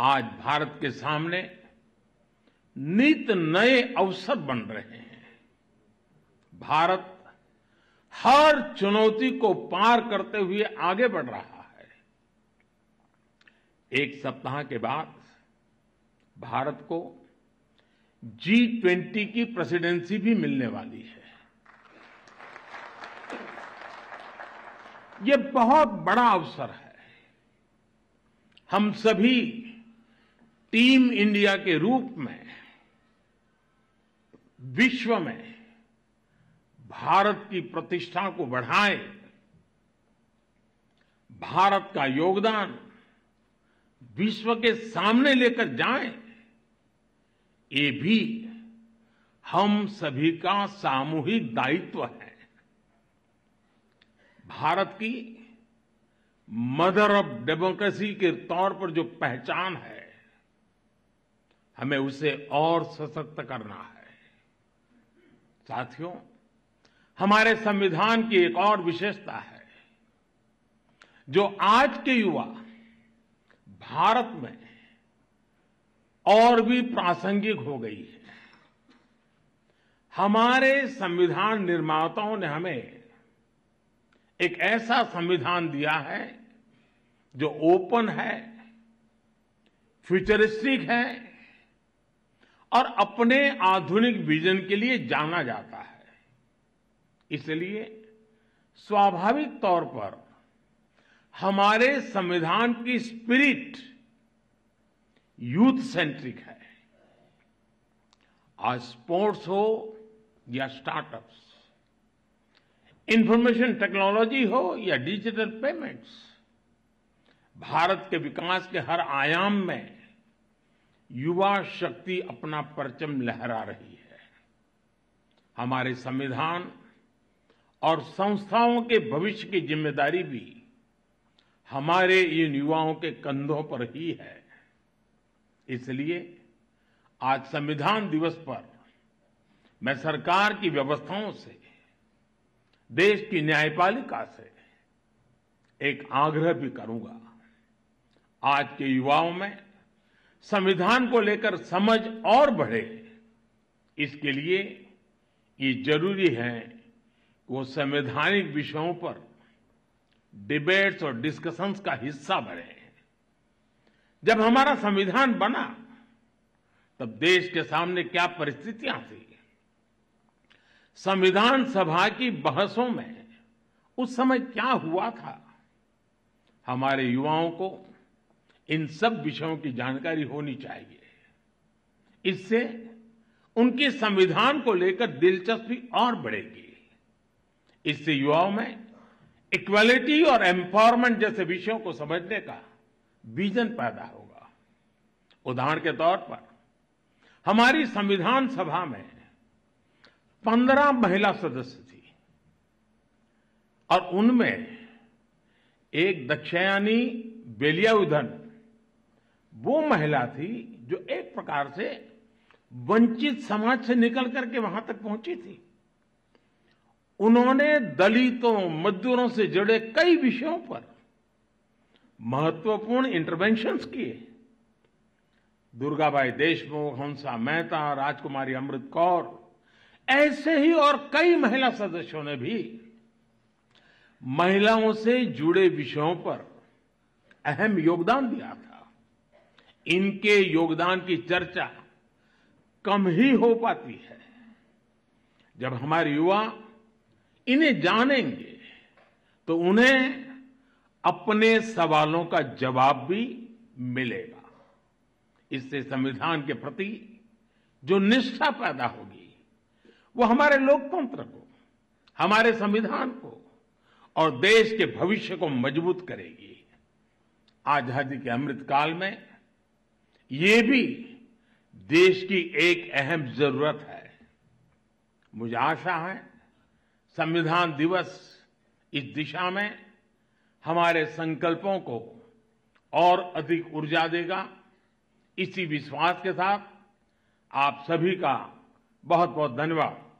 आज भारत के सामने नित नए अवसर बन रहे हैं। भारत हर चुनौती को पार करते हुए आगे बढ़ रहा है। एक सप्ताह के बाद भारत को G20 की प्रेसिडेंसी भी मिलने वाली है। यह बहुत बड़ा अवसर है। हम सभी टीम इंडिया के रूप में विश्व में भारत की प्रतिष्ठा को बढ़ाएं, भारत का योगदान विश्व के सामने लेकर जाएं, ये भी हम सभी का सामूहिक दायित्व है। भारत की मदर ऑफ डेमोक्रेसी के तौर पर जो पहचान है, हमें उसे और सशक्त करना है। साथियों, हमारे संविधान की एक और विशेषता है जो आज के युवा भारत में और भी प्रासंगिक हो गई है। हमारे संविधान निर्माताओं ने हमें एक ऐसा संविधान दिया है जो ओपन है, फ्यूचरिस्टिक है और अपने आधुनिक विजन के लिए जाना जाता है। इसलिए स्वाभाविक तौर पर हमारे संविधान की स्पिरिट यूथ सेंट्रिक है। आज स्पोर्ट्स हो या स्टार्टअप्स, इंफॉर्मेशन टेक्नोलॉजी हो या डिजिटल पेमेंट्स, भारत के विकास के हर आयाम में युवा शक्ति अपना परचम लहरा रही है। हमारे संविधान और संस्थाओं के भविष्य की जिम्मेदारी भी हमारे इन युवाओं के कंधों पर ही है। इसलिए आज संविधान दिवस पर मैं सरकार की व्यवस्थाओं से, देश की न्यायपालिका से एक आग्रह भी करूंगा। आज के युवाओं में संविधान को लेकर समझ और बढ़े, इसके लिए ये जरूरी है कि वो संवैधानिक विषयों पर डिबेट्स और डिस्कशंस का हिस्सा बने। जब हमारा संविधान बना तब देश के सामने क्या परिस्थितियां थी, संविधान सभा की बहसों में उस समय क्या हुआ था, हमारे युवाओं को इन सब विषयों की जानकारी होनी चाहिए। इससे उनके संविधान को लेकर दिलचस्पी और बढ़ेगी। इससे युवाओं में इक्वालिटी और एम्पावरमेंट जैसे विषयों को समझने का विजन पैदा होगा। उदाहरण के तौर पर हमारी संविधान सभा में 15 महिला सदस्य थी और उनमें एक दक्षायानी बेलियाउधन वो महिला थी जो एक प्रकार से वंचित समाज से निकल करके वहां तक पहुंची थी। उन्होंने दलितों, मजदूरों से जुड़े कई विषयों पर महत्वपूर्ण इंटरवेंशंस किए। दुर्गाबाई देशमुख, हंसा मेहता, राजकुमारी अमृत कौर, ऐसे ही और कई महिला सदस्यों ने भी महिलाओं से जुड़े विषयों पर अहम योगदान दिया था। इनके योगदान की चर्चा कम ही हो पाती है। जब हमारे युवा इन्हें जानेंगे तो उन्हें अपने सवालों का जवाब भी मिलेगा। इससे संविधान के प्रति जो निष्ठा पैदा होगी वो हमारे लोकतंत्र को, हमारे संविधान को और देश के भविष्य को मजबूत करेगी। आजादी के अमृत काल में ये भी देश की एक अहम जरूरत है। मुझे आशा है संविधान दिवस इस दिशा में हमारे संकल्पों को और अधिक ऊर्जा देगा। इसी विश्वास के साथ आप सभी का बहुत बहुत धन्यवाद।